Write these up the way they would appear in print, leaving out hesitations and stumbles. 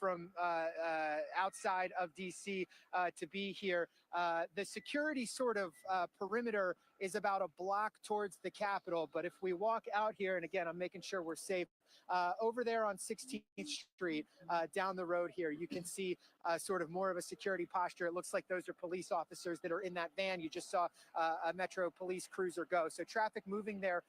from outside of D.C. To be here. The security sort of perimeter is about a block towards the Capitol. But if we walk out here, and again, I'm making sure we're safe, over there on 16th Street, down the road here, you can see sort of more of a security posture. It looks like those are police officers that are in that van. You just saw a Metro police cruiser go. So traffic moving there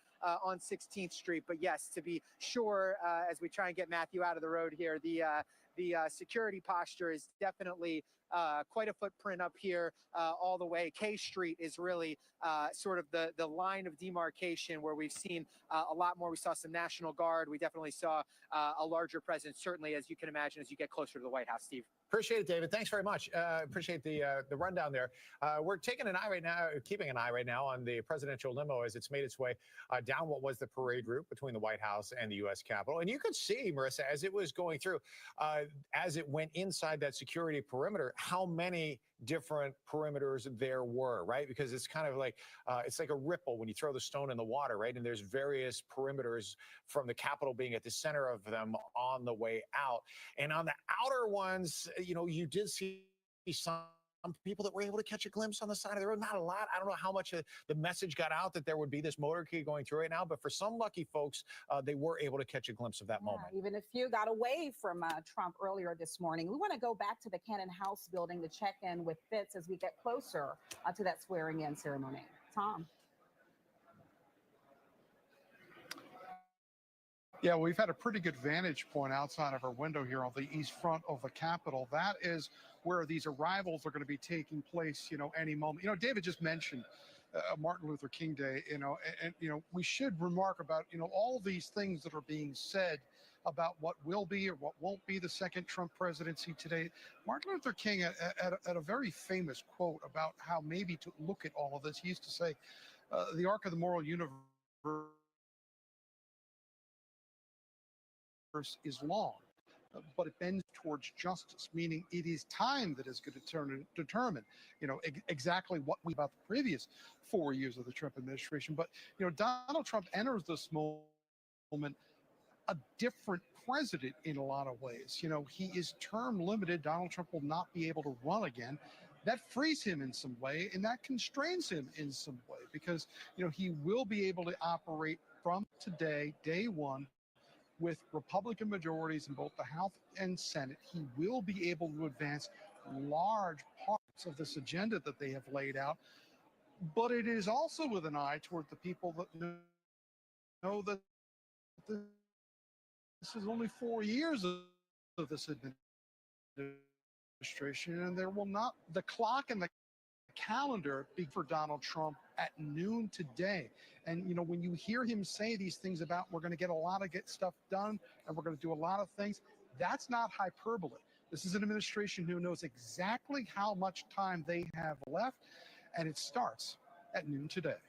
on 16th Street. But yes, to be sure, as we try and get Matthew out of the road here, the security posture is definitely quite a footprint up here all the way. K Street is really sort of the line of demarcation where we've seen a lot more. We saw some National Guard. We definitely saw a larger presence, certainly, as you can imagine, as you get closer to the White House, Steve. Appreciate it, David. Thanks very much. Appreciate the rundown there. We're taking an eye right now, keeping an eye right now on the presidential limo as it's made its way down what was the parade route between the White House and the U.S. Capitol. And you could see, Marissa, as it was going through, as it went inside that security perimeter, how many different perimeters there were, right? Because it's kind of like it's like a ripple when you throw the stone in the water, right? And there's various perimeters from the Capitol being at the center of them on the way out. And on the outer ones, you did see some people that were able to catch a glimpse on the side of the road. Not a lot. I don't know how much the message got out that there would be this motorcade going through right now, but for some lucky folks, they were able to catch a glimpse of that moment. Even a few got away from Trump earlier this morning. We want to go back to the Cannon House building to check in with Fitz as we get closer to that swearing-in ceremony. Tom. Yeah, we've had a pretty good vantage point outside of our window here on the east front of the Capitol. That is where these arrivals are going to be taking place, any moment. David just mentioned Martin Luther King Day, and we should remark about, all these things that are being said about what will be or what won't be the second Trump presidency today. Martin Luther King had a very famous quote about how maybe to look at all of this. He used to say, the arc of the moral universe is long, but it bends towards justice, meaning it is time that is going to determine, exactly what we about the previous 4 years of the Trump administration. But, Donald Trump enters this moment a different president in a lot of ways. He is term limited. Donald Trump will not be able to run again. That frees him in some way, and that constrains him in some way, because, he will be able to operate from today, day one, with Republican majorities in both the House and Senate. He will be able to advance large parts of this agenda that they have laid out. But it is also with an eye toward the people that know that this is only 4 years of this administration, and there will not, the clock and the calendar be for Donald Trump at noon today. And, when you hear him say these things about we're going to get a lot of stuff done and we're going to do a lot of things, that's not hyperbole. This is an administration who knows exactly how much time they have left, and it starts at noon today.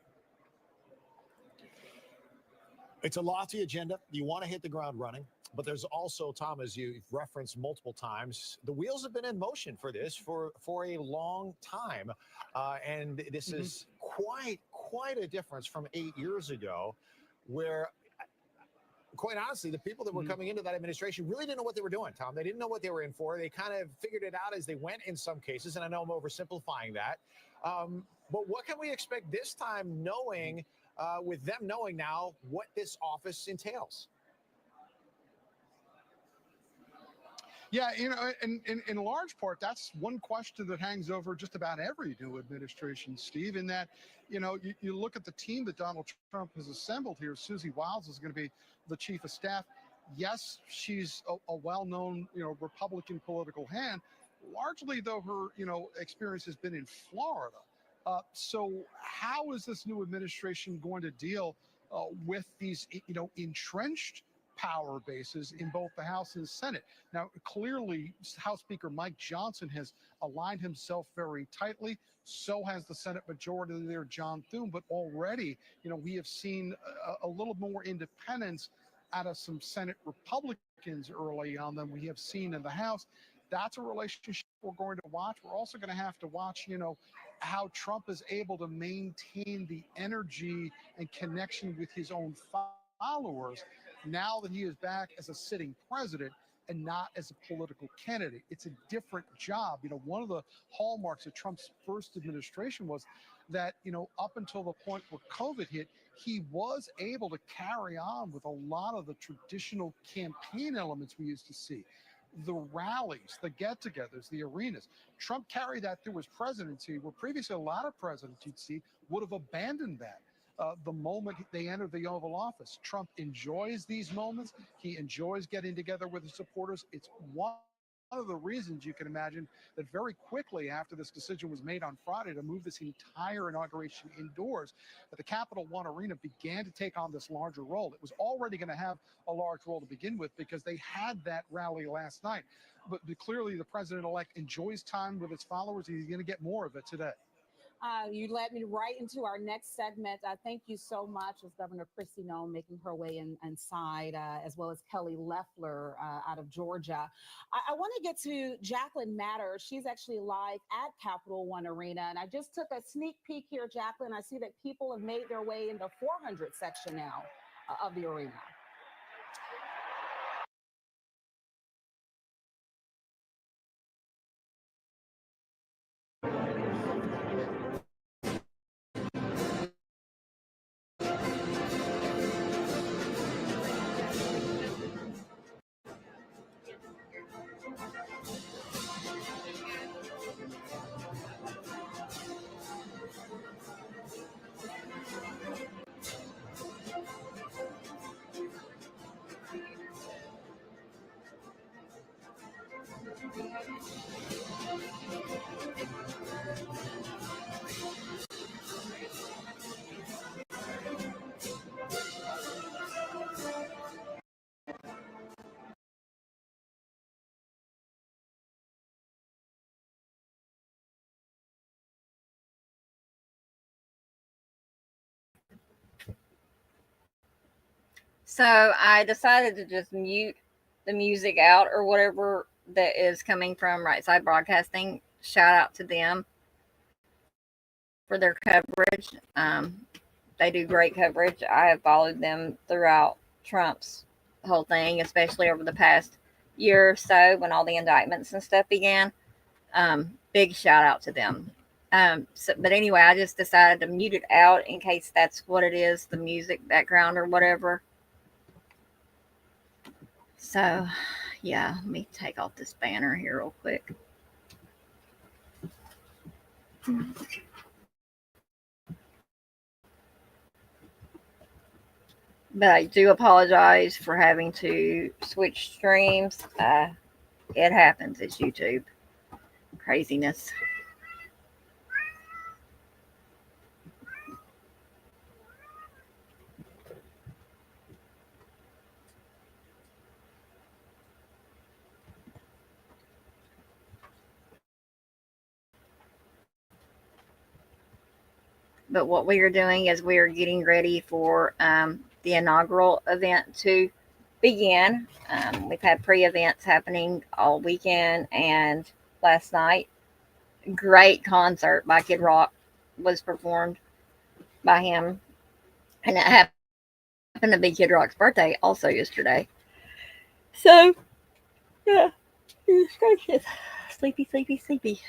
It's a lofty agenda. You want to hit the ground running. But there's also, Tom, as you've referenced multiple times, the wheels have been in motion for this for a long time. And this is quite a difference from 8 years ago, where, quite honestly, the people that were coming into that administration really didn't know what they were doing, Tom. They didn't know what they were in for. They kind of figured it out as they went in some cases, and I know I'm oversimplifying that. But what can we expect this time, knowing, with them knowing now what this office entails? Yeah, in large part, that's one question that hangs over just about every new administration, Steve, in that, you look at the team that Donald Trump has assembled here. Susie Wiles is going to be the chief of staff. Yes, she's a well-known, Republican political hand. Largely, though, her, experience has been in Florida. So how is this new administration going to deal with these, entrenched power bases in both the House and the Senate? Now, clearly, House Speaker Mike Johnson has aligned himself very tightly. So has the Senate Majority Leader John Thune. But already, we have seen a little more independence out of some Senate Republicans early on than we have seen in the House. That's a relationship we're going to watch. We're also going to have to watch, how Trump is able to maintain the energy and connection with his own followers now that he is back as a sitting president, and not as a political candidate. It's a different job. One of the hallmarks of Trump's first administration was that, up until the point where COVID hit, he was able to carry on with a lot of the traditional campaign elements we used to see. The rallies, the get togethers, the arenas. Trump carried that through his presidency, where previously a lot of presidents you'd see would have abandoned that. The moment they enter the Oval Office, Trump enjoys these moments. He enjoys getting together with his supporters. It's one of the reasons you can imagine that very quickly after this decision was made on Friday to move this entire inauguration indoors, that the Capital One Arena began to take on this larger role. It was already going to have a large role to begin with because they had that rally last night. But clearly the president-elect enjoys time with his followers. He's going to get more of it today. You led me right into our next segment. Thank you so much, as Governor Kristi Noem making her way inside, as well as Kelly Loeffler out of Georgia. I want to get to Jacqueline Matter. She's actually live at Capital One Arena, and I just took a sneak peek here, Jacqueline. I see that people have made their way in the 400 section now of the arena. So I decided to just mute the music out or whatever that is coming from Right Side Broadcasting. Shout out to them for their coverage. They do great coverage. I have followed them throughout Trump's whole thing, especially over the past year or so when all the indictments and stuff began. Big shout out to them. But anyway, I just decided to mute it out in case that's what it is, the music background or whatever. So, yeah, let me take off this banner here real quick. But I do apologize for having to switch streams. It happens. It's YouTube. Craziness. But what we are doing is we are getting ready for the inaugural event to begin. We've had pre-events happening all weekend and last night. Great concert by Kid Rock was performed by him. And it happened to be Kid Rock's birthday also yesterday. So, yeah, it's gracious. Sleepy, sleepy, sleepy.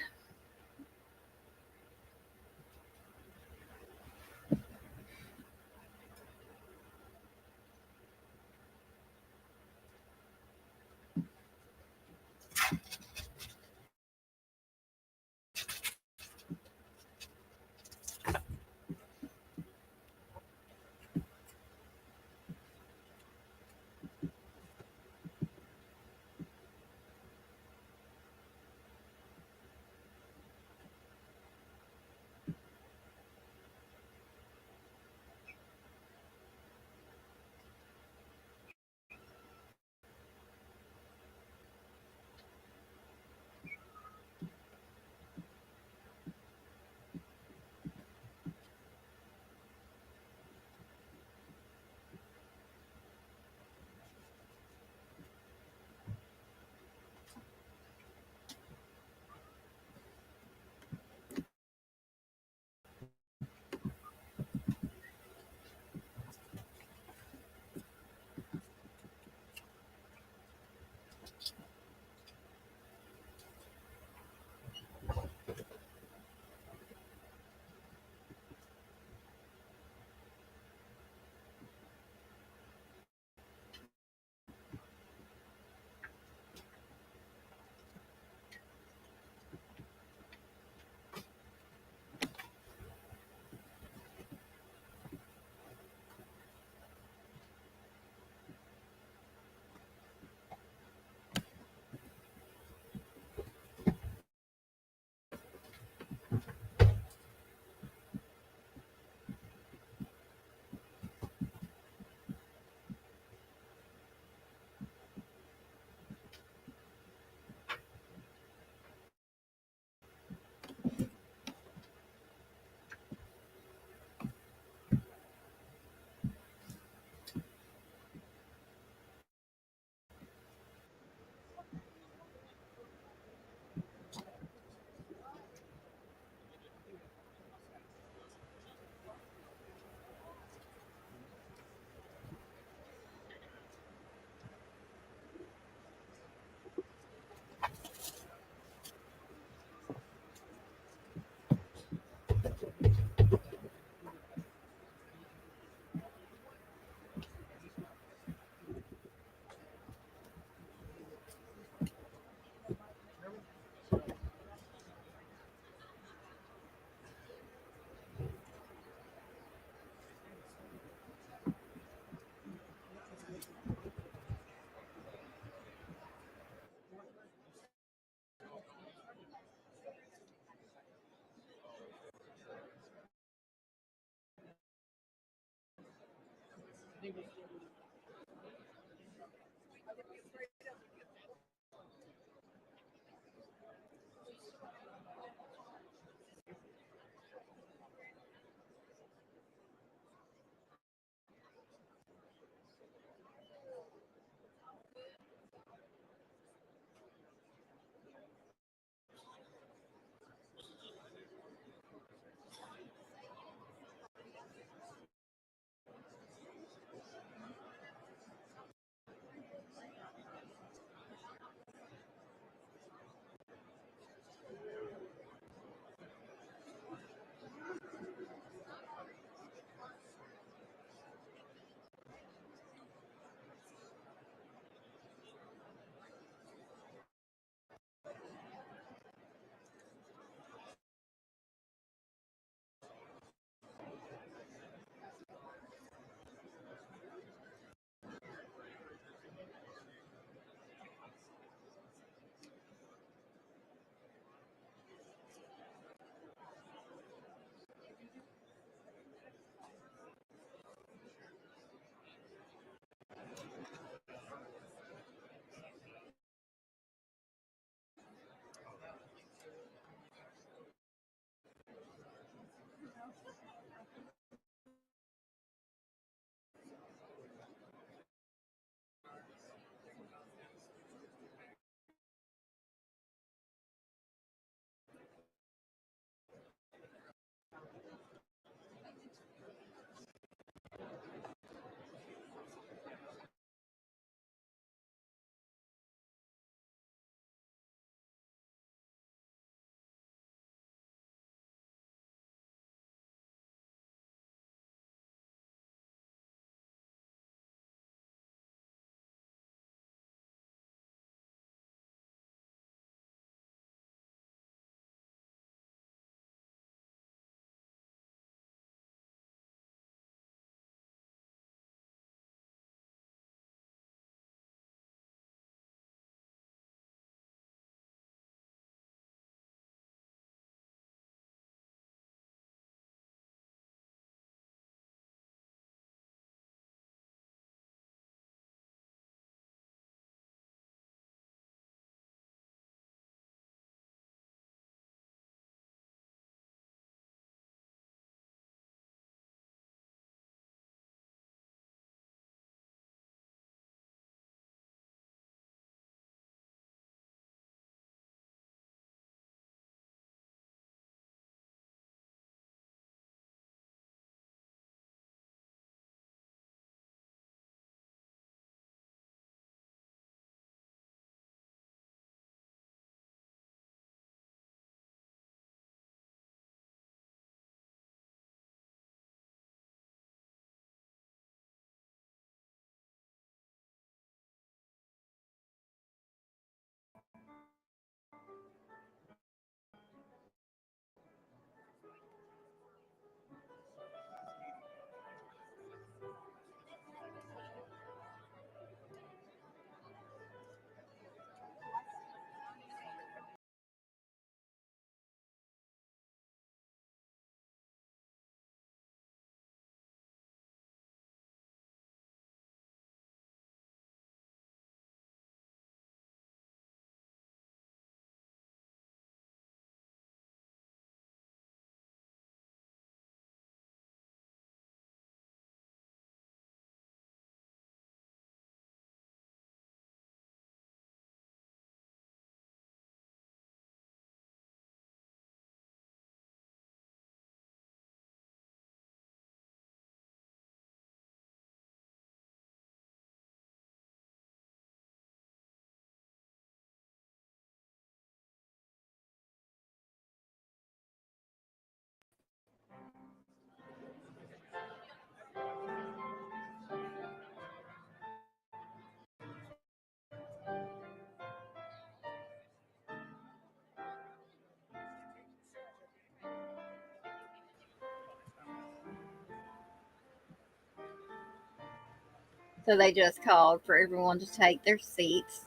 So they just called for everyone to take their seats.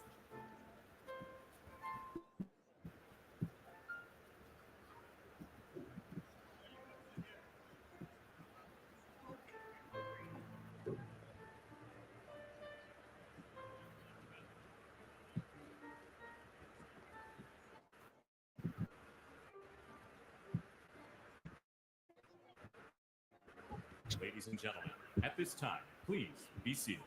Ladies and gentlemen, at this time, please be seated.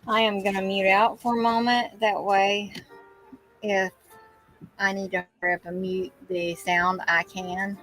I am going to mute out for a moment. That way, if I need to hurry up and mute the sound, I can.